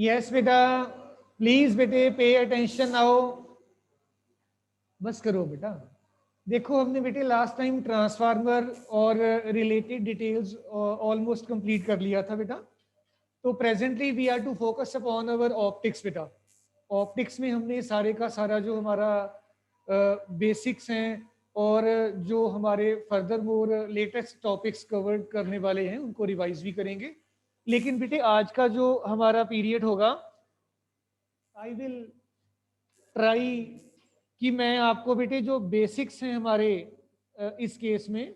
Yes बेटा, please बेटे pay attention now. बस करो बेटा। देखो हमने बेटे लास्ट टाइम ट्रांसफार्मर और रिलेटेड डिटेल्स ऑलमोस्ट कंप्लीट कर लिया था बेटा। तो presently we are to focus upon our optics बेटा। ऑप्टिक्स में हमने सारे का सारा जो हमारा बेसिक्स हैं और जो हमारे further more latest topics cover करने वाले हैं उनको रिवाइज भी करेंगे। लेकिन बेटे आज का जो हमारा पीरियड होगा, आई विल ट्राई कि मैं आपको बेटे जो बेसिक्स हैं हमारे इस केस में,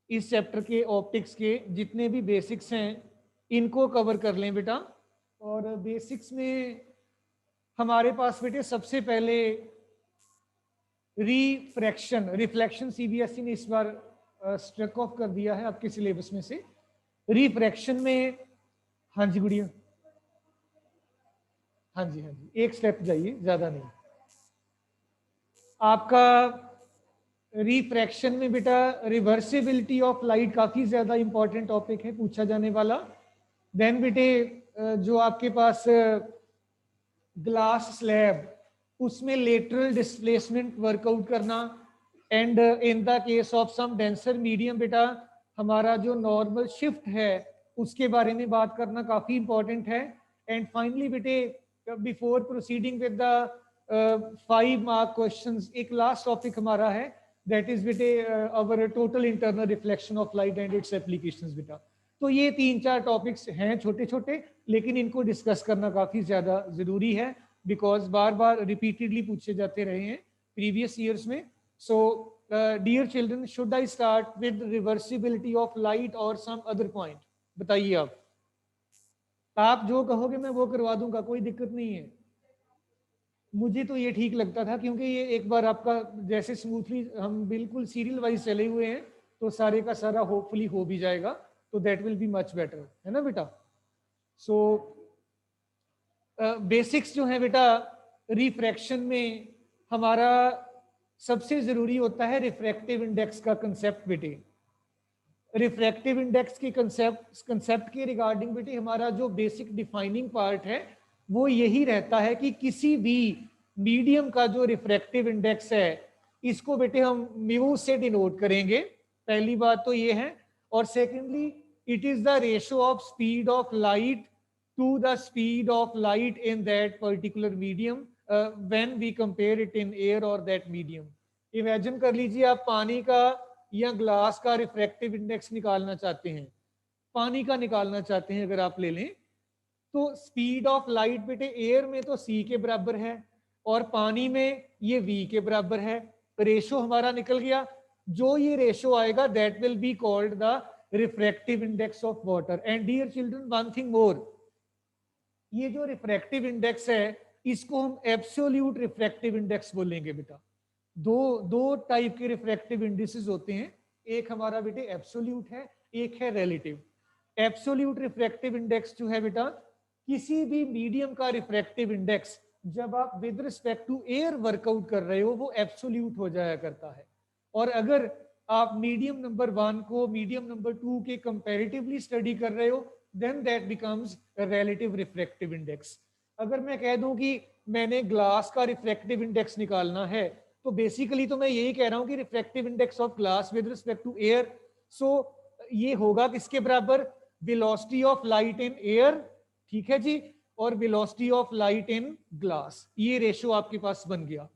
इस चैप्टर के ऑप्टिक्स के जितने भी बेसिक्स हैं इनको कवर कर लें बेटा। और बेसिक्स में हमारे पास बेटे सबसे पहले रिफ्रैक्शन, रिफ्लेक्शन सीबीएसई ने इस बार स्ट्रक ऑफ कर दिया है आपके सिलेबस में से। रिफ्रैक्शन में, हाँ जी गुड़िया, हाँ जी एक स्टेप जाइए, ज्यादा नहीं। आपका रिफ्रैक्शन में बेटा रिवर्सिबिलिटी ऑफ लाइट काफी ज्यादा इंपॉर्टेंट टॉपिक है, पूछा जाने वाला। देन बेटे जो आपके पास ग्लास स्लैब, उसमें लेटरल डिस्प्लेसमेंट वर्कआउट करना। And in the case of some denser medium बेटा हमारा जो नॉर्मल शिफ्ट है उसके बारे में बात करना काफी इंपॉर्टेंट है। एंड फाइनली बेटे before proceeding with the 5 mark questions, एक लास्ट टॉपिक हमारा है, दैट इज बेटे अवर total internal reflection of light and it's applications बेटा। तो ये 3-4 टॉपिक्स हैं छोटे छोटे, लेकिन इनको डिस्कस करना काफी ज्यादा जरूरी है बिकॉज बार बार रिपीटेडली पूछे जाते रहे हैं प्रीवियस ईयर्स में। So dear children, should I start with reversibility of light और सम अदर पॉइंट? बताइए आप जो कहोगे मैं वो करवा दूंगा, कोई दिक्कत नहीं है। मुझे तो ये ठीक लगता था क्योंकि ये एक बार आपका जैसे स्मूथली हम बिल्कुल सीरियल वाइज चले हुए हैं तो सारे का सारा होपफुली हो भी जाएगा, तो that will be much better, है ना बेटा। सो बेसिक्स जो है बेटा रिफ्रैक्शन में हमारा सबसे जरूरी होता है रिफ्रैक्टिव इंडेक्स का कंसेप्ट बेटे। रिफ्रैक्टिव इंडेक्स के कंसेप्ट के रिगार्डिंग बेटे हमारा जो बेसिक डिफाइनिंग पार्ट है वो यही रहता है कि किसी भी मीडियम का जो रिफ्रैक्टिव इंडेक्स है इसको बेटे हम म्यू से डिनोट करेंगे, पहली बात तो ये है। और secondly it is the ratio of speed of light to the speed of light in that particular medium when we compare it in air और दैट मीडियम। इमेजिन कर लीजिए आप पानी का या ग्लास का रिफ्रैक्टिव इंडेक्स निकालना चाहते हैं, पानी का निकालना चाहते हैं अगर आप ले लें, तो स्पीड ऑफ लाइट बेटे एयर में तो c के बराबर है और पानी में ये v के बराबर है। रेशो हमारा निकल गया, जो ये रेशो आएगा that will be called the refractive index of water. And dear children, one thing more, ये जो रिफ्रैक्टिव इंडेक्स है इसको हम एब्सोल्यूट रिफ्रैक्टिव इंडेक्स बोलेंगे बेटा। दो टाइप के रिफ्रैक्टिव इंडिसेस होते हैं, एक हमारा बेटे एब्सोल्यूट है, एक है रिलेटिव। एब्सोल्यूट रिफ्रैक्टिव इंडेक्स जो है बेटा किसी भी मीडियम का रिफ्रैक्टिव इंडेक्स जब आप with respect to air work out कर रहे हो वो एब्सोल्यूट हो जाया करता है। और अगर आप मीडियम नंबर 1 को मीडियम नंबर 2 के कंपैरेटिवली स्टडी कर रहे हो then that becomes relative refractive index. अगर मैं कह दूं कि मैंने ग्लास का रिफ्रैक्टिव इंडेक्स निकालना है तो बेसिकली तो मैं यही कह रहा हूं कि refractive index of glass with respect to air, so ये होगा किसके बराबर? Velocity of light in air, ठीक है जी, और velocity of light in glass, ये रेशो आपके पास बन गया।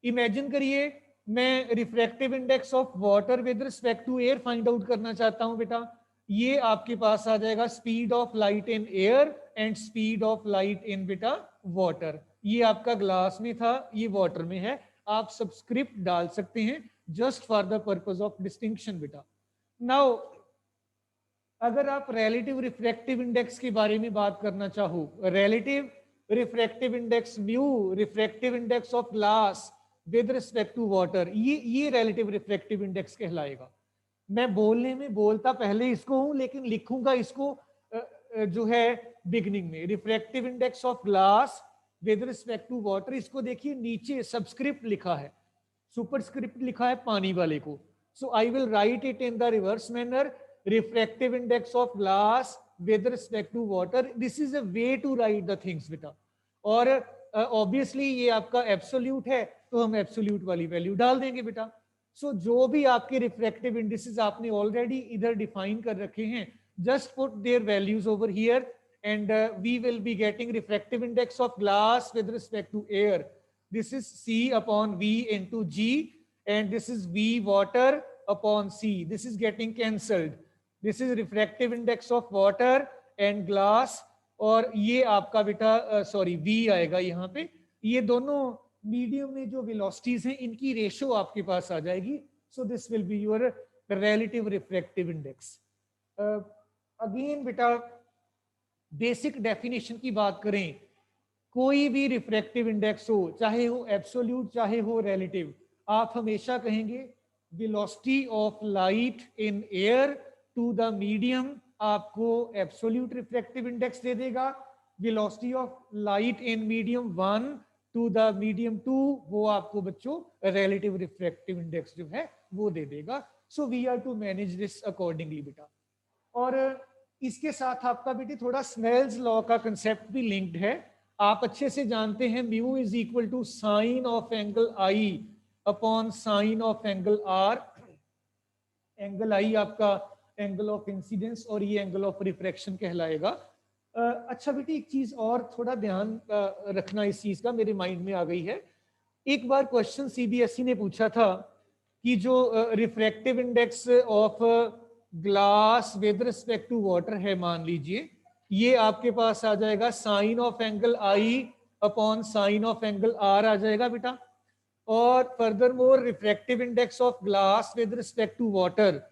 इमेजिन करिए मैं refractive index of water with respect to air find out करना चाहता हूं बेटा, ये आपके पास आ जाएगा speed of light in air and speed of light in बेटा वाटर। ये आपका ग्लास में था, ये वाटर में है, आप सबस्क्रिप्ट डाल सकते हैं just for the purpose of distinction बेटा। नाउ अगर आप रिलेटिव रिफ्रैक्टिव इंडेक्स के बारे में बात करना चाहो, relative refractive index mu, refractive index of glass with respect to water, ये रिलेटिव रिफ्रैक्टिव इंडेक्स कहलाएगा। मैं बोलने में बोलता पहले इसको हूं लेकिन लिखूंगा इसको जो है बिगनिंग में। Refractive index of glass with respect to water, इसको देखिए नीचे सबस्क्रिप्ट लिखा है, सुपरस्क्रिप्ट लिखा है पानी वाले को। So I will write it in the reverse manner, refractive index of glass with respect to water. This is a way to write the things बेटा. और ऑब्वियसली ये आपका एब्सोल्यूट है तो हम एब्सोल्यूट वाली वैल्यू डाल देंगे बेटा. सो जो भी आपके रिफ्रैक्टिव इंडिसेस आपने ऑलरेडी इधर डिफाइन कर रखे हैं, just put their values over here and we will be getting refractive index of glass with respect to air. This is C upon V into G and this is V water upon C. This is getting cancelled. This is refractive index of water and glass और ये आपका बेटा sorry V आएगा यहाँ पे. ये दोनों medium में जो वेलोसिटीज हैं इनकी रेशो आपके पास आ जाएगी. So this will be your relative refractive index. Again बेटा बेसिक डेफिनेशन की बात करें, कोई भी रिफ्रैक्टिव इंडेक्स हो, चाहे हो एब्सोल्यूट चाहे हो रिलेटिव, आप हमेशा कहेंगे velocity of light in air to the medium आपको एब्सोल्यूट रिफ्रैक्टिव इंडेक्स दे देगा. Velocity of light in medium 1 to the medium 2 वो आपको बच्चों रिलेटिव रिफ्रैक्टिव इंडेक्स जो है वो दे देगा. So we are to manage this accordingly बेटा. और इसके साथ आपका बेटे थोड़ा स्नेल्स लॉ का कंसेप्ट भी लिंक्ड है. आप अच्छे से जानते हैं mu is equal to sine of angle I upon sine of angle r. Angle आई आपका एंगल ऑफ इंसिडेंस और ये एंगल ऑफ रिफ्रैक्शन कहलाएगा. अच्छा बेटे एक चीज और थोड़ा ध्यान रखना इस चीज का, मेरे माइंड में आ गई है. एक बार क्वेश्चन सीबीएसई ने पूछा था कि जो refractive index of glass with respect to water है, मान लीजिए ये आपके पास आ जाएगा sine of angle I upon sine of angle r आ जाएगा बेटा. और furthermore refractive index of glass with respect to water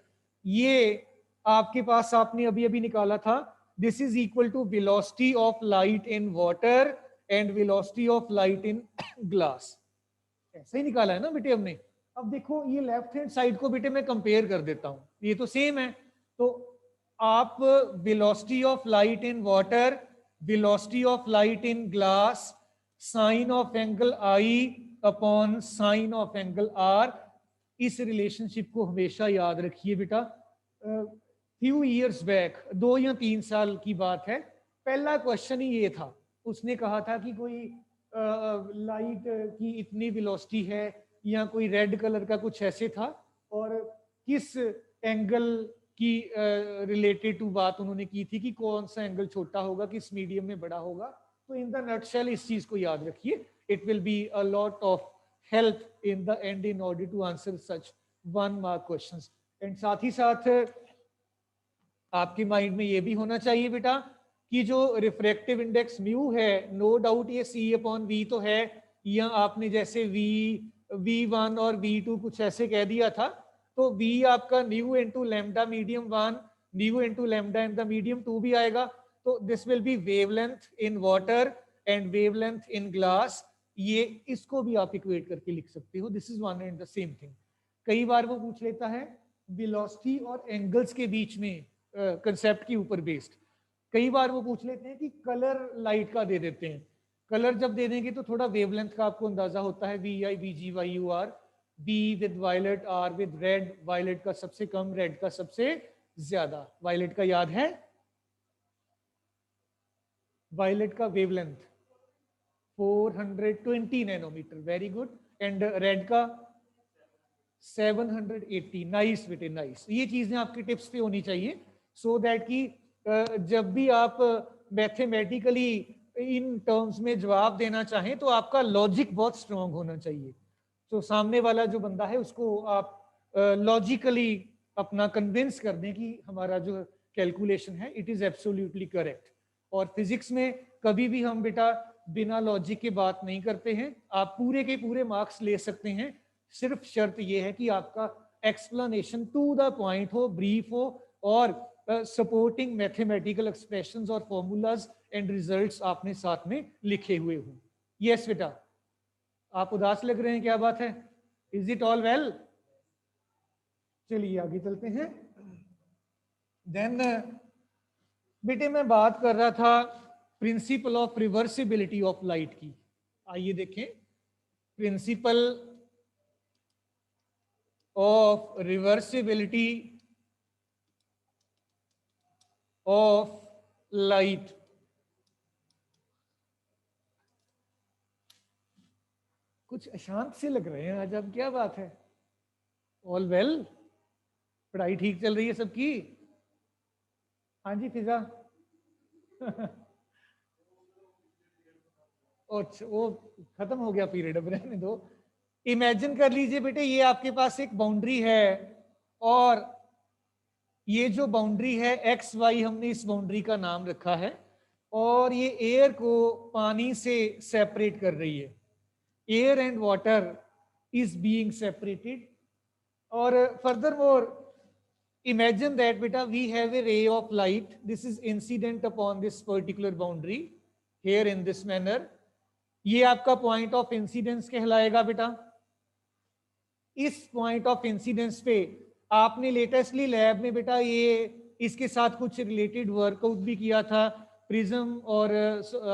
ये आपके पास आपने अभी अभी निकाला था. This is equal to velocity of light in water and velocity of light in glass. ऐसे ही निकाला है ना बेटे हमने. अब देखो ये लेफ्ट हैंड साइड को बेटे मैं कंपेयर कर देता हूं, ये तो सेम है. तो आप velocity of light in water, velocity of light in glass, sine of angle I upon sine of angle r, इस रिलेशनशिप को हमेशा याद रखिए बेटा. फ्यू इयर्स बैक, 2 या 3 साल की बात है, पहला क्वेश्चन ही ये था. उसने कहा था कि कोई लाइट की इतनी वेलोसिटी है या कोई रेड कलर का कुछ ऐसे था और किस एंगल की रिलेटेड टू बात उन्होंने की थी कि कौन सा एंगल छोटा होगा किस मीडियम में बड़ा होगा. तो इन द नटशेल इस चीज को याद रखिए. It will be a lot of help in the end in order to answer such 1 mark questions. And साथ ही साथ आपके माइंड में ये भी होना चाहिए बेटा कि जो रिफ्रैक्टिव इंडेक्स म्यू है, नो डाउट ये सी अपॉन वी तो है, या आपने जैसे V1 और V2 कुछ ऐसे कह दिया था, तो V आपका new into lambda medium 1 new into lambda in the medium 2 भी आएगा. तो this will be wavelength in water and wavelength in glass. ये इसको भी आप इक्वेट करके लिख सकते हो. This is one and the same thing. कई बार वो पूछ लेता है वेलोसिटी और एंगल्स के बीच में कंसेप्ट के ऊपर बेस्ड. कई बार वो पूछ लेते हैं कि कलर लाइट का दे देते हैं. कलर जब दे देंगे तो थोड़ा वेवलेंथ का आपको अंदाजा होता है. VI VG YUR, B with violet, R with red. Violet का सबसे कम, रेड का सबसे ज्यादा. वायलेट का याद है, वायलेट का wavelength 420 nanometre. Very good. And red का 780. नाइस बेटे नाइस. ये चीजें आपकी टिप्स पे होनी चाहिए सो दैट कि जब भी आप मैथमेटिकली इन टर्म्स में जवाब देना चाहें तो आपका लॉजिक बहुत स्ट्रांग होना चाहिए. तो सामने वाला जो बंदा है उसको आप लॉजिकली अपना कन्विंस कर दें कि हमारा जो कैलकुलेशन है इट इज एब्सोल्युटली करेक्ट. और फिजिक्स में कभी भी हम बेटा बिना लॉजिक के बात नहीं करते हैं. आप पूरे के पूरे मार्क्स ले सकते हैं, सिर्फ शर्त यह है कि आपका एक्सप्लेनेशन टू द पॉइंट हो, ब्रीफ हो और सपोर्टिंग मैथमेटिकल एक्सप्रेशंस और फॉर्मूलाज एंड रिजल्ट्स आपने साथ में लिखे हुए हों. यस बेटा, आप उदास लग रहे हैं, क्या बात है? Is it all well? चलिए आगे चलते हैं. देन बेटे मैं बात कर रहा था principal of reversibility of light की. आइए देखें, principal of reversibility of light. कुछ अशांत से लग रहे हैं आज आप, क्या बात है? All well? पढ़ाई ठीक चल रही है सबकी? हाँ जी फिजा। अच्छा वो खत्म हो गया पीरियड, अब रहने दो। इमेजिन कर लीजिए बेटे, ये आपके पास एक बाउंड्री है और ये जो बाउंड्री है एक्स वाई, हमने इस बाउंड्री का नाम रखा है, और ये एयर को पानी से सेपरेट कर रही है। Air and water is being separated. और furthermore imagine that beta we have a ray of light, this is incident upon this particular boundary here in this manner. ये आपका पॉइंट ऑफ इंसिडेंस कहलाएगा बेटा। इस point of incidence पे आपने latestly lab में बेटा ये इसके साथ कुछ रिलेटेड वर्कआउट भी किया था, प्रिज्म और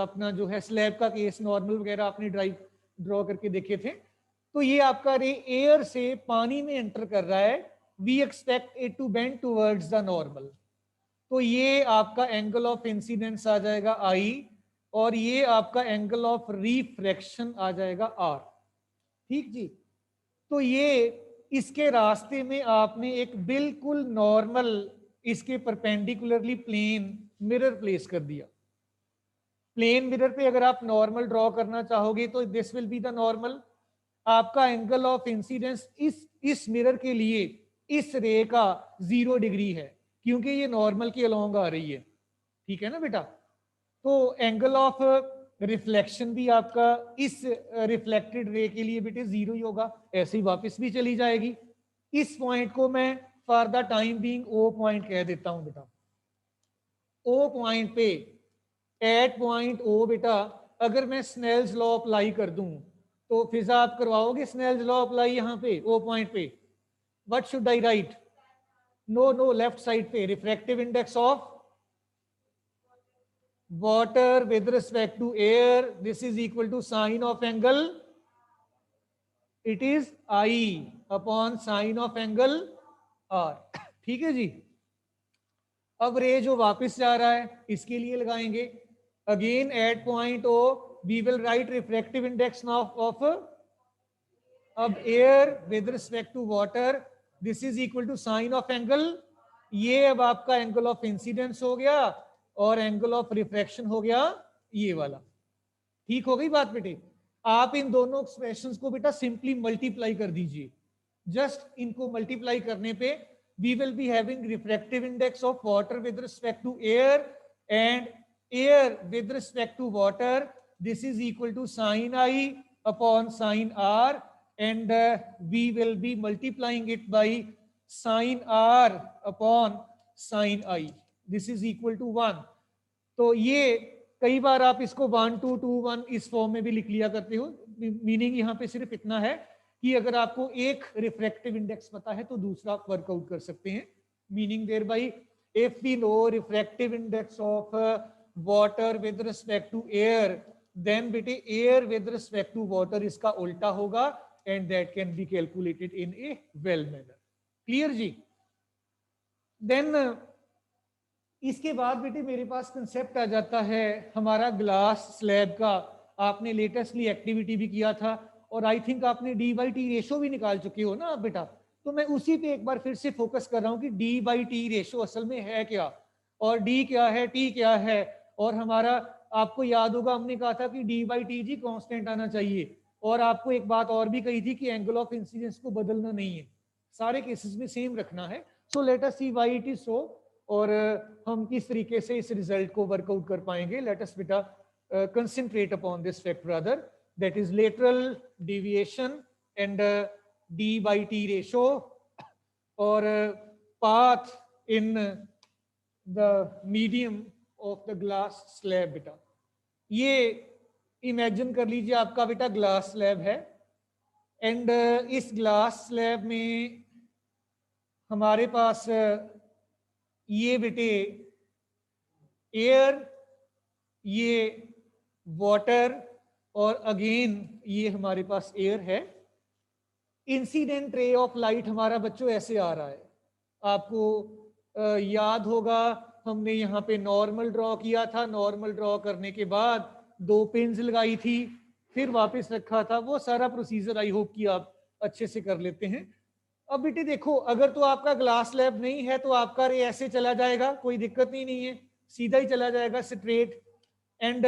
अपना जो है स्लैब का केस नॉर्मल वगैरह आपने ड्रॉ करके देखे थे। तो ये आपका रे एयर से पानी में एंटर कर रहा है, we expect it to bend towards the normal. तो ये आपका एंगल ऑफ इंसिडेंस आ जाएगा आई, और ये आपका एंगल ऑफ रिफ्रैक्शन आ जाएगा आर। ठीक जी। तो ये इसके रास्ते में आपने एक बिल्कुल नॉर्मल इसके परपेंडिकुलरली प्लेन मिरर प्लेस कर दिया। प्लेन मिरर पे अगर आप नॉर्मल ड्रॉ करना चाहोगे तो this will be the normal. आपका एंगल ऑफ इंसिडेंस इस मिरर के लिए इस रे का 0 डिग्री है, क्योंकि ये नॉर्मल के अलोंग आ रही है। ठीक है ना बेटा? तो एंगल ऑफ रिफ्लेक्शन भी आपका इस रिफ्लेक्टेड रे के लिए बेटे 0 ही होगा, ऐसे ही वापस भी चली जाएगी। इस पॉइंट को मैं for the time being O point कह देता हूं बेटा। ओ पॉइंट पे, एट पॉइंट ओ बेटा, अगर मैं स्नेल्स लॉ अप्लाई कर दूं, तो फिजा आप करवाओगे स्नेल्स लॉ अप्लाई यहां पे ओ पॉइंट पे? What should I write? No left side पे, refractive index of water with respect to air, this is equal to sine of angle, it is I upon sine of angle R। ठीक है जी। अब रे जो वापस जा रहा है इसके लिए लगाएंगे again at point O, we will write refractive index of अब air with respect to water, this is equal to sine of angle, ये अब आपका एंगल ऑफ इंसिडेंस हो गया और एंगल ऑफ रिफ्रैक्शन हो गया ये वाला। ठीक हो गई बात बेटे? आप इन दोनों एक्सप्रेशंस को बेटा सिंपली मल्टीप्लाई कर दीजिए। जस्ट इनको मल्टीप्लाई करने पे we will be having refractive index of water with respect to air and air with respect to water, this is equal to sin I upon sin R, and we will be multiplying it by sin R upon sin I, this is equal to 1। तो ये कई बार आप इसको 1 2 2 1 इस form में भी लिख लिया करते हो। मीनिंग यहाँ पे सिर्फ इतना है कि अगर आपको एक रिफ्रैक्टिव इंडेक्स पता है तो दूसरा आप वर्कआउट कर सकते हैं। Meaning there by if we know refractive index of water with respect to air, then बेटे air with respect to water इसका उल्टा होगा, and that can be calculated in a well manner. Clear जी? Then इसके बाद बेटे मेरे पास कंसेप्ट आ जाता है हमारा ग्लास स्लैब का। आपने लेटेस्टली एक्टिविटी भी किया था और आई थिंक आपने डी बाई टी रेशो भी निकाल चुके हो ना आप बेटा। तो मैं उसी पे एक बार फिर से फोकस कर रहा हूँ कि डी बाई टी रेशो असल में है क्या, और डी क्या है, टी क्या है। और हमारा आपको याद होगा हमने कहा था कि D by T G constant आना चाहिए, और आपको एक बात और भी कही थी कि एंगल ऑफ इंसिडेंस को बदलना नहीं है, सारे केसेस में सेम रखना है। So let us see why it is so, और हम किस तरीके से इस रिजल्ट को वर्कआउट कर पाएंगे। लेट अस बेटा concentrate upon this fact rather, that is lateral deviation and d by t ratio or path in the medium of the glass slab बेटा। ये इमेजिन कर लीजिए आपका बेटा ग्लास स्लैब है, एंड इस ग्लास स्लैब में हमारे पास ये बेटे एयर, ये वाटर, और अगेन ये हमारे पास एयर है। इंसिडेंट रे ऑफ लाइट हमारा बच्चों ऐसे आ रहा है। आपको याद होगा हमने यहाँ पे नॉर्मल ड्रॉ किया था, नॉर्मल ड्रॉ करने के बाद 2 पिन्स लगाई थी, फिर वापस रखा था, वो सारा प्रोसीजर आई होप कि आप अच्छे से कर लेते हैं। अब बेटे देखो, अगर तो आपका ग्लास स्लैब नहीं है तो आपका रे ऐसे चला जाएगा, कोई दिक्कत नहीं है, सीधा ही चला जाएगा स्ट्रेट। एंड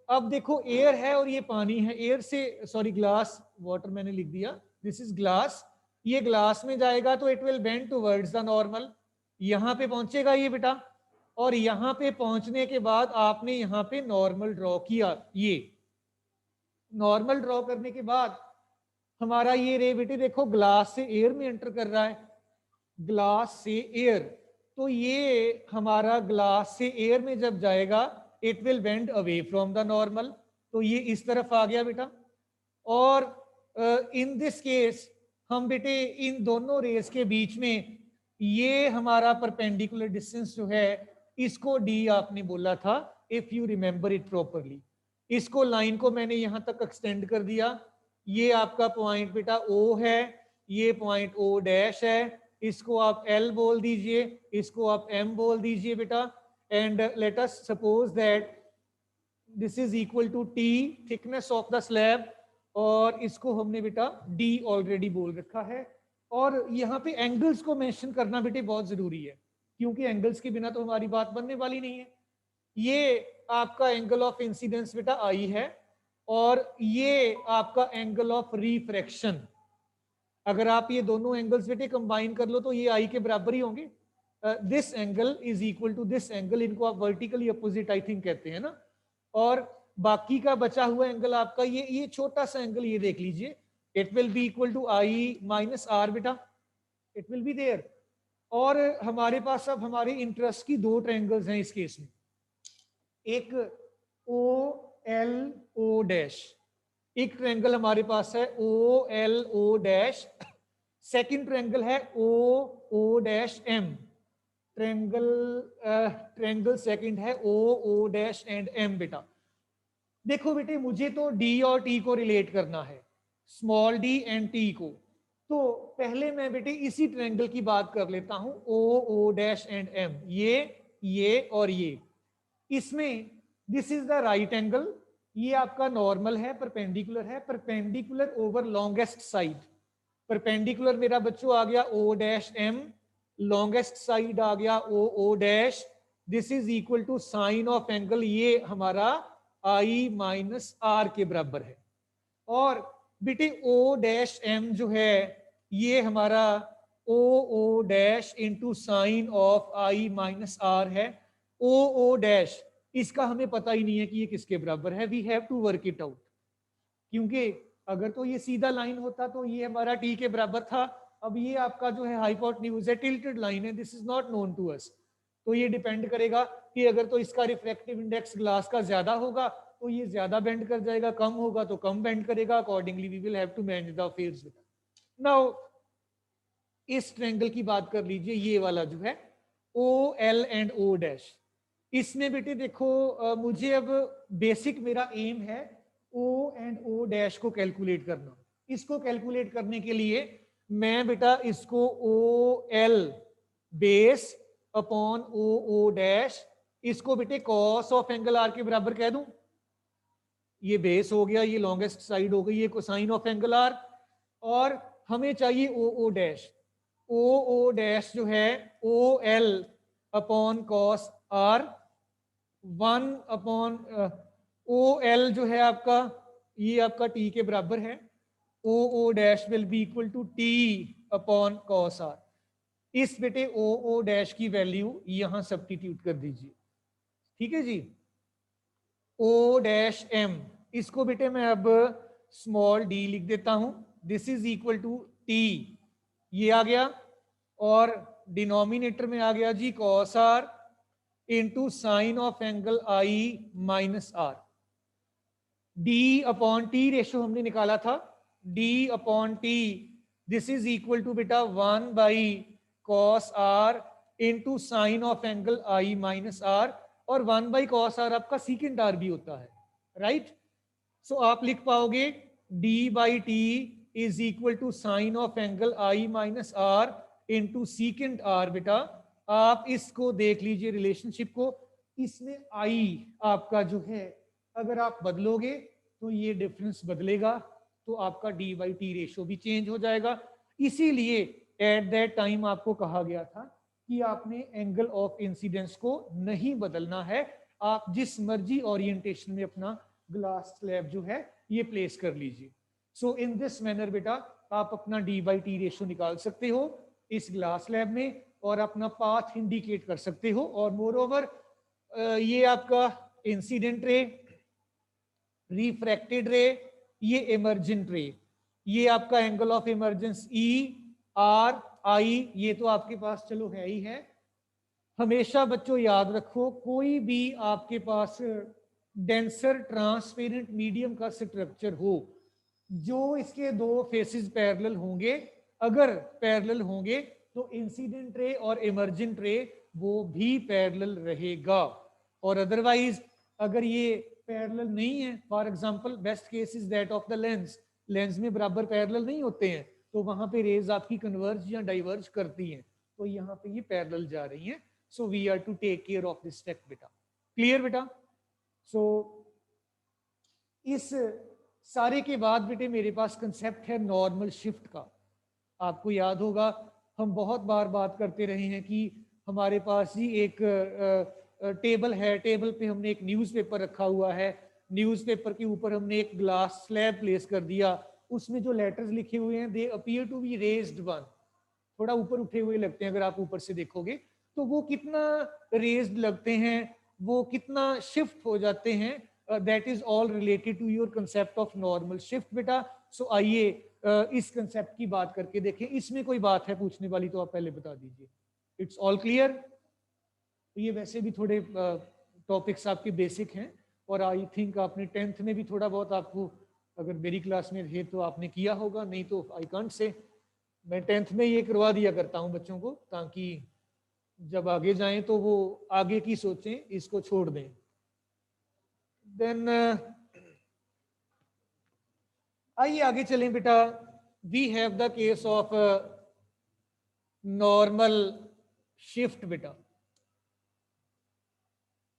अब देखो एयर है और ये पानी है, एयर से सॉरी ग्लास, वाटर मैंने लिख दिया, दिस इज ग्लास, ये ग्लास में जाएगा तो it will bend towards the normal, यहाँ पे पहुंचेगा ये बेटा, और यहाँ पे पहुंचने के बाद आपने यहाँ पे नॉर्मल ड्रॉ किया। ये नॉर्मल ड्रॉ करने के बाद हमारा ये रे बेटे देखो ग्लास से एयर में एंटर कर रहा है, ग्लास से एयर, तो ये हमारा ग्लास से एयर में जब जाएगा it will bend away from the normal, तो ये इस तरफ आ गया बेटा। और इन दिस केस हम बेटे इन दोनों रेस के बीच में ये हमारा परपेंडिकुलर डिस्टेंस जो है इसको डी आपने बोला था, if you remember it properly. इसको लाइन को मैंने यहां तक एक्सटेंड कर दिया, ये आपका पॉइंट बेटा ओ है, ये पॉइंट ओ डैश है, इसको आप एल बोल दीजिए, इसको आप एम बोल दीजिए बेटा। And let us suppose that this is equal to t thickness of the slab, और इसको हमने बेटा डी ऑलरेडी बोल रखा है। और यहाँ पे एंगल्स को मेंशन करना बेटे बहुत जरूरी है, क्योंकि एंगल्स के बिना तो हमारी बात बनने वाली नहीं है। ये आपका एंगल ऑफ इंसिडेंस बेटा आई है, और ये आपका एंगल ऑफ रिफ्रैक्शन, अगर आप ये दोनों एंगल्स बेटे कंबाइन कर लो तो ये आई के बराबर ही होंगे। This angle is equal to this angle, इनको आप वर्टिकली अपोजिट आई थिंक कहते हैं ना। और बाकी का बचा हुआ एंगल आपका ये छोटा सा एंगल ये देख लीजिए, it will be equal to i minus r बेटा, इट विल बी देयर। और हमारे पास अब हमारे इंटरेस्ट की 2 ट्रायंगल्स हैं इस केस में, एक ओ एल ओ डैश, एक ट्रायंगल हमारे पास है O L O dash, second triangle है O O dash M, triangle second है O O dash and M बेटा। देखो बेटे मुझे तो डी और टी को रिलेट करना है, स्मॉल डी एंड टी को, तो पहले मैं बेटे इसी ट्रायंगल की बात कर लेता हूं, O O dash and M, ये और ये। इसमें this is the right angle, ये आपका नॉर्मल है, परपेंडिकुलर है, perpendicular over longest side, perpendicular मेरा बच्चों आ गया O dash M, longest side आ गया O O dash, this is equal to sine of angle, ये हमारा आई माइनस आर के बराबर है। और बेटे ओ डैश एम जो है ये हमारा O O dash into sine of I minus R है। ओ ओ डैश इसका हमें पता ही नहीं है कि ये किसके बराबर है, we have to work it out, क्योंकि अगर तो ये सीधा लाइन होता तो ये हमारा टी के बराबर था, अब ये आपका जो है हाइपोटेन्यूज है, टिल्टेड लाइन है, this is not known to us. तो ये डिपेंड करेगा कि अगर तो इसका रिफ्रैक्टिव इंडेक्स ग्लास का ज्यादा होगा तो ये ज्यादा बेंड कर जाएगा, कम होगा तो कम बेंड करेगा, accordingly we will have to manage the affairs. Now इस ट्रायंगल की बात कर लीजिए, ये वाला जो है O L and O dash, इसमें बेटे देखो मुझे अब बेसिक मेरा एम है ओ एंड ओ डैश को कैलकुलेट करना। इसको कैलकुलेट करने के लिए मैं बेटा इसको O L base upon O O dash, इसको बेटे कॉस ऑफ एंगल आर के बराबर कह दूं, ये बेस हो गया, ये लॉन्गेस्ट साइड हो गई, ये कोसाइन ऑफ एंगल आर, और हमें चाहिए ओ ओ डैश, ओ ओ डैश जो है O L upon cos R, 1 upon O L जो है आपका ये आपका टी के बराबर है, O O dash will be equal to T upon cos R. इस बेटे ओ ओ डैश की वैल्यू यहां सब्स्टिट्यूट कर दीजिए, ठीक है जी। ओ डैश एम, इसको बेटे मैं अब स्मॉल डी लिख देता हूं, this is equal to T, ये आ गया, और डिनोमिनेटर में आ गया जी cos R into sine of angle I minus R. D upon T ratio हमने निकाला था, D upon T this is equal to बेटा 1 by cos R into sine of angle I minus R, और 1 by cos are आपका सीकेंड are भी होता है, right. सो आप लिख पाओगे d by t is equal to sine of angle I minus r into sec r बेटा, आप इसको देख लीजिए रिलेशनशिप को, इसमें आई आपका जो है अगर आप बदलोगे तो ये डिफरेंस बदलेगा, तो आपका डी बाई टी रेशो भी चेंज हो जाएगा। इसीलिए एट दैट टाइम आपको कहा गया था कि आपने एंगल ऑफ इंसिडेंस को नहीं बदलना है, आप जिस मर्जी ओरिएंटेशन में अपना ग्लास स्लैब जो है ये प्लेस कर लीजिए। सो इन दिस मैनर बेटा आप अपना डी बाई टी रेशो निकाल सकते हो इस ग्लास स्लैब में और अपना पाथ इंडिकेट कर सकते हो। और मोर ओवर ये आपका इंसिडेंट रे, रिफ्रैक्टेड रे, ये इमर्जेंट रे, ये आपका angle of emergence E R आई, ये तो आपके पास चलो है ही है। हमेशा बच्चों याद रखो, कोई भी आपके पास डेंसर ट्रांसपेरेंट मीडियम का स्ट्रक्चर हो, जो इसके दो फेसेस पैरेलल होंगे, अगर पैरेलल होंगे तो इंसिडेंट रे और इमर्जेंट रे वो भी पैरेलल रहेगा। और अदरवाइज अगर ये पैरेलल नहीं है, for example best case is that of the lens, lens में बराबर पैरेलल नहीं होते हैं, तो वहां पे रेज आपकी कन्वर्ज या डाइवर्ज करती हैं, तो यहाँ पे ये पैरेलल जा रही हैं। So we are to take care of this fact बेटा। क्लियर बेटा? सो इस सारे के बाद बेटे मेरे पास कंसेप्ट है नॉर्मल शिफ्ट का। आपको याद होगा हम बहुत बार बात करते रहे हैं कि हमारे पास ही एक टेबल है, टेबल पे हमने एक न्यूज़पेपर रखा हुआ है, न्यूज़पेपर के ऊपर हमने एक ग्लास स्लैब प्लेस कर दिया, उसमें जो लेटर्स लिखे हुए हैं they appear to be raised one, थोड़ा ऊपर उठे हुए लगते हैं, अगर आप ऊपर से देखोगे तो वो कितना रेज्ड लगते हैं, वो कितना शिफ्ट हो जाते हैं, that is all related to your concept of normal shift बेटा। सो आइए इस कंसेप्ट की बात करके देखें, इसमें कोई बात है पूछने वाली तो आप पहले बता दीजिए। It's all clear? तो ये वैसे भी थोड़े टॉपिक्स आपके बेसिक हैं और आई थिंक आपने 10th में भी थोड़ा बहुत, आपको अगर मेरी क्लास में थे तो आपने किया होगा, नहीं तो आई कांट से। मैं 10th में ये करवा दिया करता हूँ बच्चों को, ताकि जब आगे जाएं तो वो आगे की सोचें, इसको छोड़ दें। देन आइए आगे चलें बेटा। We have the case of normal shift बेटा।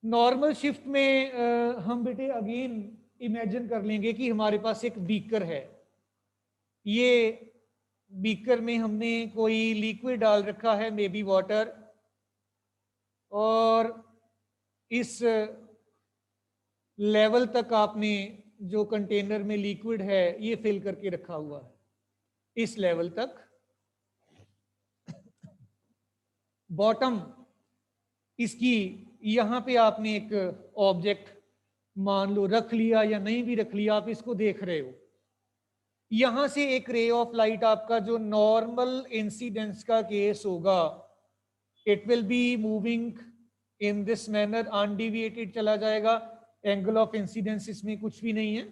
नॉर्मल शिफ्ट में हम बेटे अगेन इमेजिन कर लेंगे कि हमारे पास एक बीकर है, ये बीकर में हमने कोई लिक्विड डाल रखा है, मे बी वाटर, और इस लेवल तक आपने जो कंटेनर में लिक्विड है ये फिल करके रखा हुआ है, इस लेवल तक। बॉटम इसकी यहां पे आपने एक ऑब्जेक्ट मान लो रख लिया या नहीं भी रख लिया, आप इसको देख रहे हो, यहां से एक रे ऑफ लाइट आपका जो नॉर्मल इंसिडेंस का केस होगा, it will be moving in this manner, undeviated चला जाएगा, एंगल ऑफ इंसिडेंस इसमें कुछ भी नहीं है।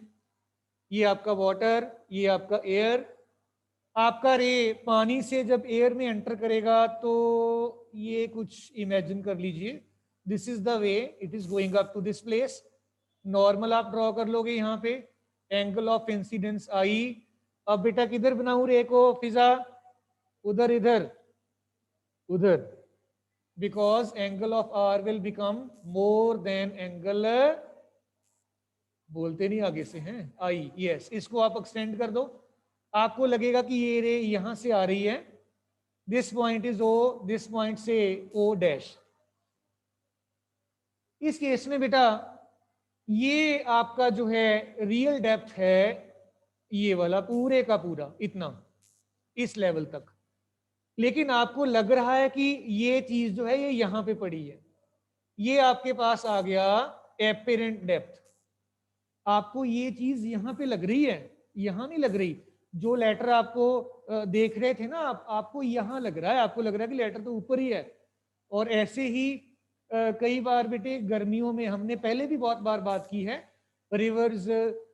ये आपका वाटर, ये आपका एयर, आपका रे पानी से जब एयर में एंटर करेगा तो ये कुछ इमेजिन कर लीजिए, this is the way it is going up to this place. Normal आप ड्रॉ कर लोगे यहाँ पे, एंगल ऑफ इंसिडेंस आई। अब बेटा किधर बनाऊं रे को फिजा? उधर, इधर, उधर, because angle of r will become more than angle, बोलते नहीं आगे से हैं, आई, यस, इसको आप एक्सटेंड कर दो, आपको लगेगा कि ये रे यहां से आ रही है, this point is O, this point से ओ डैश। इस केस में बेटा ये आपका जो है रियल डेप्थ है ये वाला पूरे का पूरा इतना, इस लेवल तक, लेकिन आपको लग रहा है कि ये चीज जो है ये यहां पे पड़ी है, ये आपके पास आ गया एपेरेंट डेप्थ, आपको ये चीज यहां पे लग रही है, यहां नहीं लग रही। जो लेटर आपको देख रहे थे ना आपको यहां लग रहा है, आपको लग रहा है कि लेटर तो ऊपर ही है। और ऐसे ही कई बार बेटे गर्मियों में, हमने पहले भी बहुत बार बात की है, रिवर्स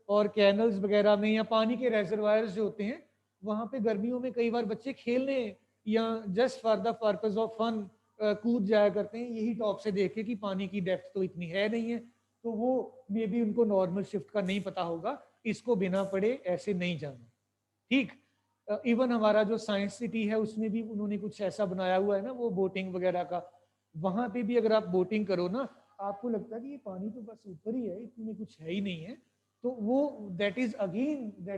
और कैनल्स वगैरह में या पानी के रेजरवायर्स जो होते हैं वहां पे गर्मियों में कई बार बच्चे खेलने या just for the purpose of fun कूद जाया करते हैं, यही टॉप से देख के कि पानी की डेप्थ तो इतनी है नहीं है, तो वो मे बी उनको नॉर्मल शिफ्ट का नहीं पता होगा, इसको बिना पढ़े ऐसे नहीं जाना, ठीक। इवन हमारा जो साइंस सिटी है उसमें भी उन्होंने कुछ ऐसा बनाया हुआ है ना, वो बोटिंग वगैरह का, वहां पे भी अगर आप बोटिंग करो ना, आपको लगता है कि ये पानी तो बस ऊपर ही है, इसमें कुछ है ही नहीं है। तो वो that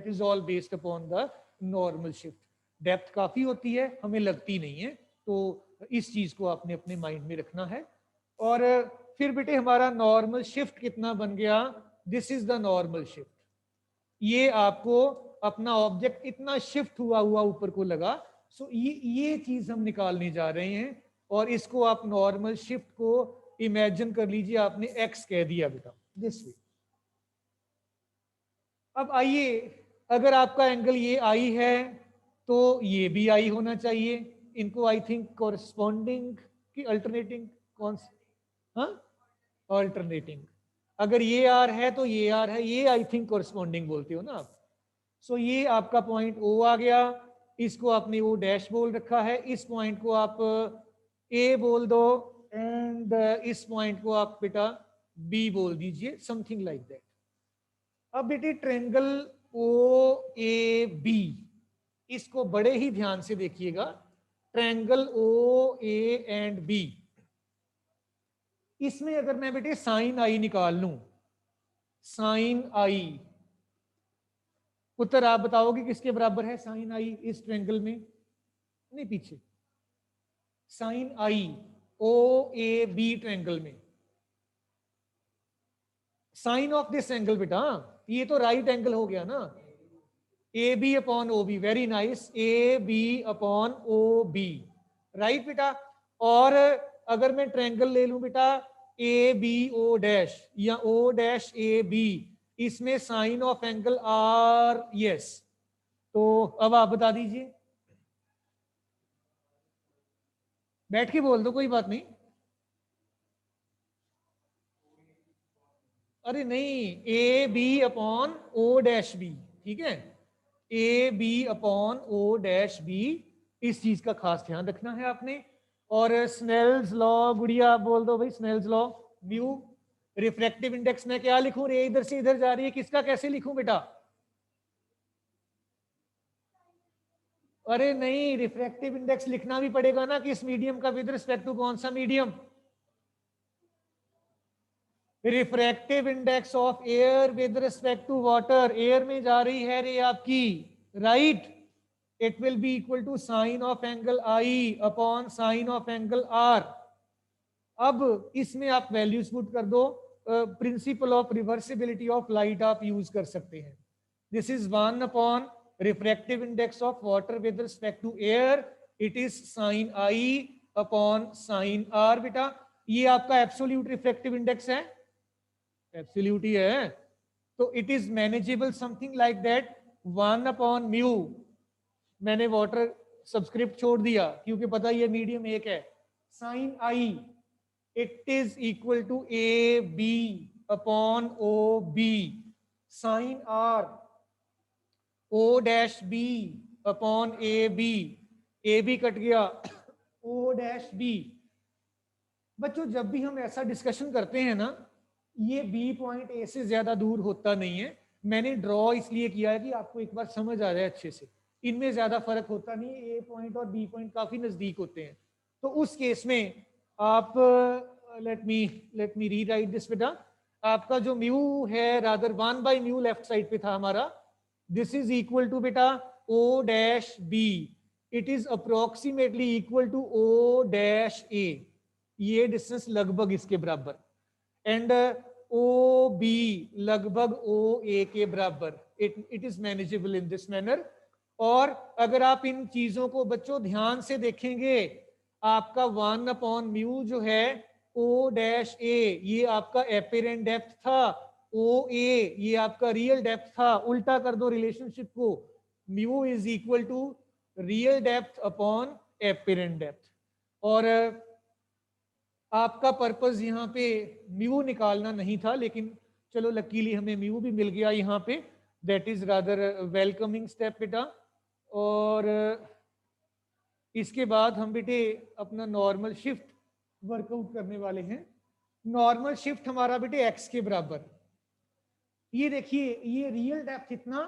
is all based upon the normal shift. Depth काफी होती है, हमें लगती नहीं है। तो इस चीज को आपने अपने माइंड में रखना है। और फिर बेटे हमारा नॉर्मल शिफ्ट कितना बन गया, this is the normal shift. ये आपको अपना ऑब्जेक्ट इतना शिफ्ट हुआ हुआ ऊपर को लगा। सो ये चीज हम निकालने जा रहे हैं। और इसको आप नॉर्मल शिफ्ट को इमेजिन कर लीजिए, आपने एक्स कह दिया बेटा, दिस वे। अब आइए, अगर आपका एंगल ये आई है तो ये भी आई होना चाहिए। इनको आई थिंक कॉरस्पॉन्डिंग की अल्टरनेटिंग, कौन सा, हाँ, अल्टरनेटिंग। अगर ये आर है तो ये आर है, ये आई थिंक कॉरस्पॉन्डिंग बोलते हो ना आप। सो ये आपका पॉइंट ओ आ गया, इसको आपने ओ डैश बोल रखा है, इस पॉइंट को आप ए बोल दो, एंड इस पॉइंट को आप बेटा बी बोल दीजिए, समथिंग लाइक दैट। अब बेटे ट्रेंगल ओ ए बी, इसको बड़े ही ध्यान से देखिएगा। Triangle O A and B, इसमें अगर मैं बेटे साइन आई निकाल लूं, साइन आई, उत्तर आप बताओगे किसके बराबर है साइन आई इस ट्रेंगल में? नहीं, पीछे, sine i O A B triangle में, साइन ऑफ दिस एंगल बेटा, ये तो राइट एंगल हो गया ना, A B upon O B, very nice, A B upon O B, right बेटा। और अगर मैं ट्रेंगल ले लूं बेटा ए बी ओ डैश या ओ डैश ए बी, इसमें sine of angle r, yes, तो अब आप बता दीजिए, बैठ के बोल दो, कोई बात नहीं। अरे नहीं, A B upon O dash B, ठीक है, A B upon O dash B, इस चीज का खास ध्यान रखना है आपने। और स्नेल्स लॉ, गुड़िया बोल दो भाई, Snell's law, mu refractive index में क्या लिखूं, रे इधर से इधर जा रही है, किसका कैसे लिखूं बेटा? अरे नहीं, रिफ्रैक्टिव इंडेक्स लिखना भी पड़ेगा ना, कि इस मीडियम का विद रिस्पेक्ट टू कौन सा मीडियम। Refractive index of air with respect to water, air में जा रही है रे आपकी, right, it will be equal to sine of angle I upon sine of angle r. अब इसमें आप वैल्यूज पुट कर दो, principle of reversibility of light आप यूज कर सकते हैं। This is 1 upon refractive index of water with respect to air, it is sine i upon sign are बेटा। ये आपका एब्सोल्यूट रिफ्रैक्टिव इंडेक्स है, एब्सोल्यूट ही है, तो it is manageable something like that, 1 upon mu, मैंने वाटर सब्सक्रिप्ट छोड़ दिया क्योंकि पता ये मीडियम एक है, sine i, it is equal to A B upon O B, sine r O dash B upon A B cut गया, O dash B. बच्चों जब भी हम ऐसा डिस्कशन करते हैं ना, ये बी पॉइंट ए से ज्यादा दूर होता नहीं है, मैंने ड्रॉ इसलिए किया है कि आपको एक बार समझ आ जाए अच्छे से, इनमें ज्यादा फर्क होता नहीं, ए पॉइंट और बी पॉइंट काफी नजदीक होते हैं। तो उस केस में आप लेट मी रीराइट दिस बेटा, आपका जो म्यू है rather 1 by mu left side पे था हमारा, दिस इज इक्वल टू बेटा O dash B, it is approximately equal to O dash A, ये डिस्टेंस लगभग इसके बराबर, एंड ओ बी लगभग ओ ए के बराबर, it is manageable in this manner. और अगर आप इन चीजों को बच्चों ध्यान से देखेंगे, आपका 1 अपॉन म्यू जो है ओ डैश ए, ये आपका एपिरेंट डेप्थ था, ओ ए ये आपका रियल डेप्थ था, उल्टा कर दो रिलेशनशिप को, mu is equal to real depth upon apparent depth. और आपका पर्पस यहाँ पे म्यू निकालना नहीं था, लेकिन चलो लकीली हमें म्यू भी मिल गया यहाँ पे, that is rather welcoming step बेटा। और इसके बाद हम बेटे अपना नॉर्मल शिफ्ट वर्कआउट करने वाले हैं। नॉर्मल शिफ्ट हमारा बेटे एक्स के बराबर, ये देखिए ये रियल डेप्थ इतना,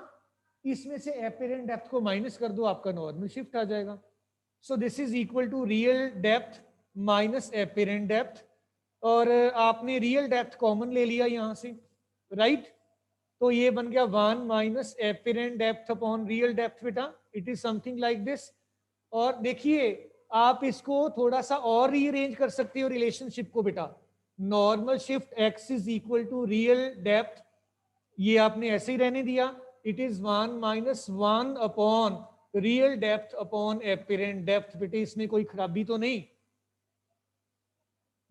इसमें से एपिरेंट डेप्थ को माइनस कर दो, आपका नॉर्मल शिफ्ट आ जाएगा. So this is equal to real depth minus apparent depth. और आपने रियल डेप्थ कॉमन ले लिया यहां से, राइट? तो ये बन गया 1 minus apparent depth upon real depth बेटा. It is something like this. और देखिए आप इसको थोड़ा सा और रीअरेंज कर सकते हो रिलेशनशिप को बेटा. Normal shift x is equal to real depth, ये आपने ऐसे ही रहने दिया. It is 1 minus 1 upon real depth upon apparent depth. बेटे इसमें कोई खराबी तो नहीं?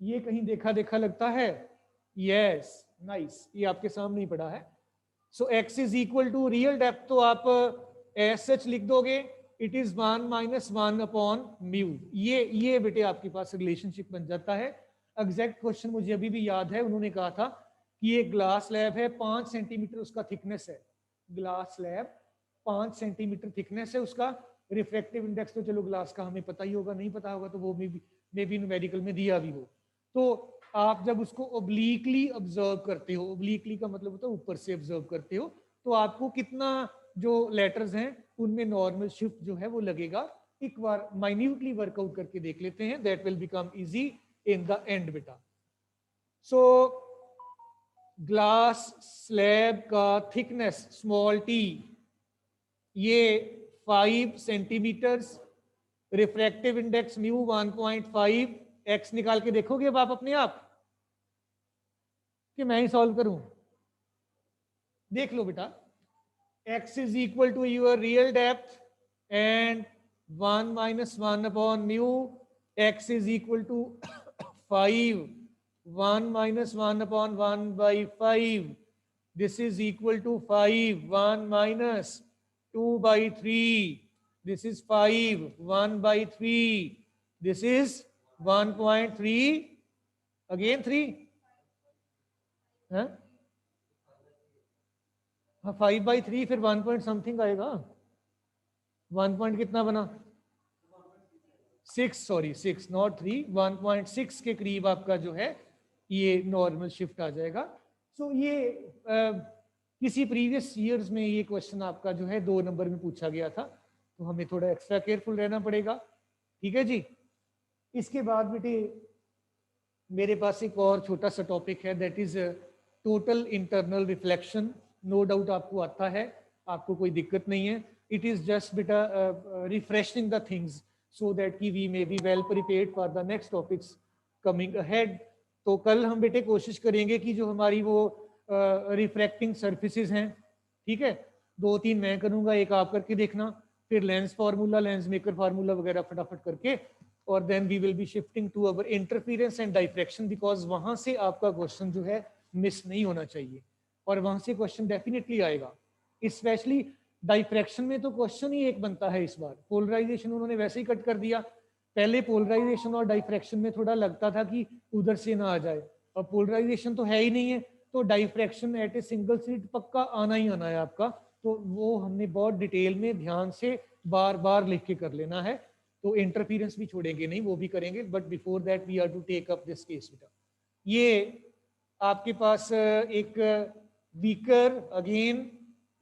ये कहीं देखा देखा लगता है? Yes, nice. ये आपके सामने ही पड़ा है. So x is equal to real depth तो आप एस सच लिख दोगे. It is 1 minus 1 upon mu. ये बेटे आपके पास रिलेशनशिप बन जाता है. एग्जैक्ट क्वेश्चन मुझे अभी भी याद है. उन्होंने कहा था कि ये ग्लास स्लैब है, 5 सेंटीमीटर उसका थिकनेस है. ग्लास स्लैब 5 सेंटीमीटर थिकनेस है उसका. रिफ्रैक्टिव इंडेक्स तो चलो ग्लास का हमें पता ही होगा, नहीं पता होगा तो वो मे बी न्यूमेरिकल में दिया भी हो. तो आप जब उसको ओब्लिकली ऑब्जर्व करते हो, ओब्लिकली का मतलब होता है ऊपर से ऑब्जर्व करते हो, तो आपको कितना जो लेटर्स हैं उनमें नॉर्मल शिफ्ट जो है वो लगेगा. एक बार माइन्यूटली वर्कआउट करके देख लेते हैं. That will become easy in the end बेटा. सो ग्लास स्लैब का थिकनेस स्मॉल टी ये 5 centimetres. Refractive index mu 1.5. X निकाल के देखोगे अब आप अपने आप कि मैं ही सॉल्व करूं? देख लो बेटा. x is equal to your real depth and 1 minus 1 upon mu. x is equal to 5. 1 minus 1 upon 1 by 5. This is equal to 5. 1 minus 2 by 3. This is 5. 1 by 3. This is 1.3. Again 3. हाँ 5 by 3 फिर 1 point something आएगा. 1 point कितना बना? 6. Sorry 6 not 3. 1.6 के करीब आपका जो है ये नॉर्मल शिफ्ट आ जाएगा. सो ये किसी प्रीवियस ईयर्स में ये क्वेश्चन आपका जो है 2 नंबर में पूछा गया था, तो हमें थोड़ा एक्स्ट्रा केयरफुल रहना पड़ेगा. ठीक है जी. इसके बाद बेटे मेरे पास एक और छोटा सा टॉपिक है, that is total internal reflection. No doubt आपको आता है, आपको कोई दिक्कत नहीं है. इट इज जस्ट बेटा refreshing the things so that की we may be well prepared for the next topics coming ahead. तो कल हम बेटे कोशिश करेंगे कि जो हमारी वो रिफ्रैक्टिंग सरफेसेस हैं, ठीक है, 2-3 मैं करूँगा, एक आप करके देखना, फिर lens formula, lens maker formula वगैरह फटाफट करके, और then we will be shifting to our interference and diffraction, because वहां से आपका क्वेश्चन जो है मिस नहीं होना चाहिए, और वहां से क्वेश्चन डेफिनेटली आएगा. स्पेशली डाइफ्रैक्शन में तो क्वेश्चन ही एक बनता है इस बार. पोलराइजेशन उन्होंने वैसे ही कट कर दिया. पहले पोलराइजेशन और डाइफ्रैक्शन में थोड़ा लगता था कि उधर से ना आ जाए, अब पोलराइजेशन तो है ही नहीं है, तो diffraction at a single slit पक्का आना ही आना है आपका. तो वो हमने बहुत डिटेल में ध्यान से बार बार लिख के कर लेना है. तो इंटरफेरेंस भी छोड़ेंगे नहीं, वो भी करेंगे, but before that we are to take up this case बेटा. ये आपके पास एक बीकर, अगेन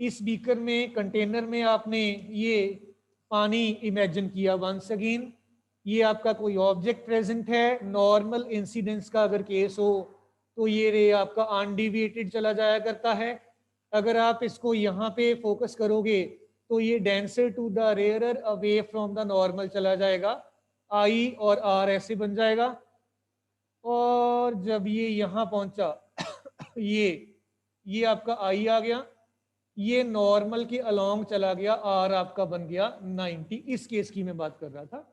इस बीकर में, कंटेनर में आपने ये पानी इमेजिन किया. वंस अगेन ये आपका कोई ऑब्जेक्ट प्रेजेंट है. नॉर्मल इंसिडेंस का अगर केस हो तो ये रे आपका अनडिविएटेड चला जाया करता है. अगर आप इसको यहाँ पे फोकस करोगे तो ये denser to the rarer away from the normal चला जाएगा. आई और आर ऐसे बन जाएगा, और जब ये यहाँ पहुंचा ये आपका आई आ गया, ये नॉर्मल के अलोंग चला गया, आर आपका बन गया 90. इस केस की मैं बात कर रहा था.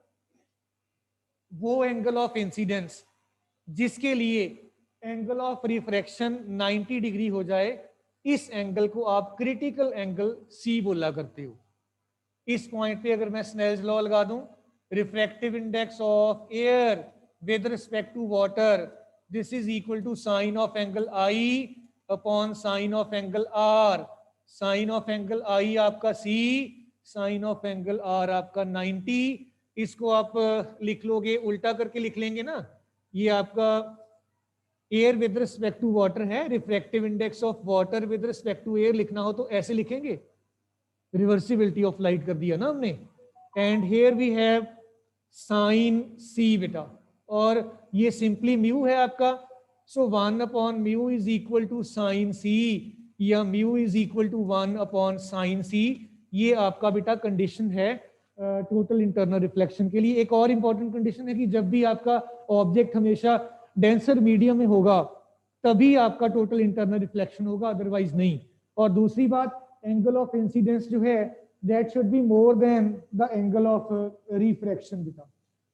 वो एंगल ऑफ इंसिडेंस जिसके लिए एंगल ऑफ रिफ्रैक्शन 90 डिग्री हो जाए, इस एंगल को आप क्रिटिकल एंगल सी बोला करते हो. इस पॉइंट पे अगर मैं स्नेल्स लॉ लगा दूं, refractive index of air with respect to water, this is equal to sine of angle I upon sine of angle R. Sine of angle आई आपका C, sine of angle R आपका 90. इसको आप लिख लोगे, उल्टा करके लिख लेंगे ना. ये आपका air with respect to water है, refractive index of water with respect to air लिखना हो तो ऐसे लिखेंगे. रिवर्सिबिलिटी ऑफ लाइट कर दिया ना हमने. And here we have sine C बेटा, और ये सिंपली म्यू है आपका. So 1/μ is equal to sine C, या mu is equal to 1/sin C. ये आपका बेटा कंडीशन है टोटल इंटरनल रिफ्लेक्शन के लिए. एक और इंपॉर्टेंट कंडीशन है कि जब भी आपका ऑब्जेक्ट हमेशा डेंसर मीडियम में होगा तभी आपका टोटल इंटरनल रिफ्लेक्शन होगा, अदरवाइज नहीं. और दूसरी बात, एंगल ऑफ इंसिडेंस जो है that should be more than the angle of refraction बेटा.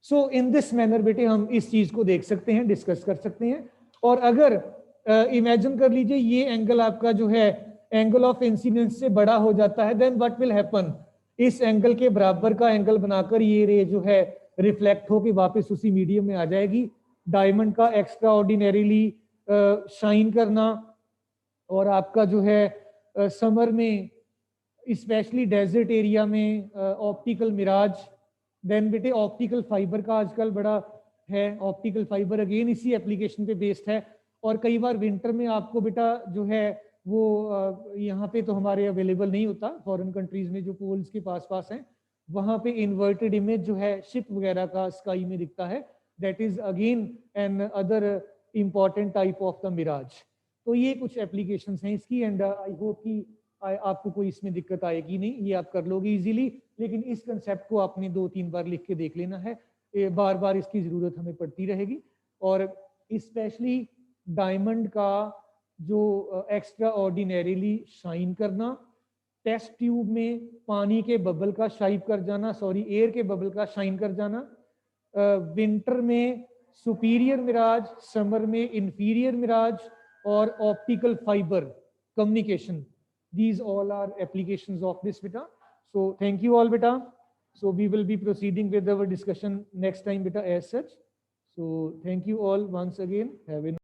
सो इन दिस मैनर बेटे हम इस चीज को देख सकते हैं, डिस्कस कर सकते हैं. और अगर इमेजिन कर लीजिए ये एंगल आपका जो है एंगल ऑफ इंसिडेंस से बड़ा हो जाता है, देन व्हाट विल हैपन, इस एंगल के बराबर का एंगल बनाकर ये रे जो है रिफ्लेक्ट होकर वापस उसी मीडियम में आ जाएगी. डायमंड का एक्स्ट्रा ऑर्डिनरीली शाइन करना, और आपका जो है समर में स्पेशली डेजर्ट एरिया में ऑप्टिकल मिराज. देन बेटे ऑप्टिकल फाइबर का आजकल बड़ा है, ऑप्टिकल फाइबर अगेन इसी एप्लीकेशन पे बेस्ड है. और कई बार विंटर में आपको बेटा जो है वो यहाँ पे तो हमारे अवेलेबल नहीं होता, फॉरेन कंट्रीज में जो पोल्स के पास पास हैं वहाँ पे इन्वर्टेड इमेज जो है शिप वगैरह का स्काई में दिखता है. That is again another important type of the mirage. तो ये कुछ एप्लीकेशंस हैं इसकी, एंड आई होप कि आपको कोई इसमें दिक्कत आएगी नहीं, ये आप कर लोगे इजीली. लेकिन इस कंसेप्ट को आपने 2-3 बार लिख के देख लेना है, बार बार इसकी जरूरत हमें पड़ती रहेगी. और स्पेशली डायमंड का जो एक्स्ट्रा ऑर्डिनरीली शाइन करना, टेस्ट ट्यूब में पानी के बबल का शाइन कर जाना, सॉरी एयर के बबल का शाइन कर जाना, विंटर में सुपीरियर मिराज, समर में इंफीरियर मिराज, और optical fibre communication. These all are applications of this beta. So thank you all beta. So we will be proceeding with our discussion next time beta as such. So thank you all once again. Have a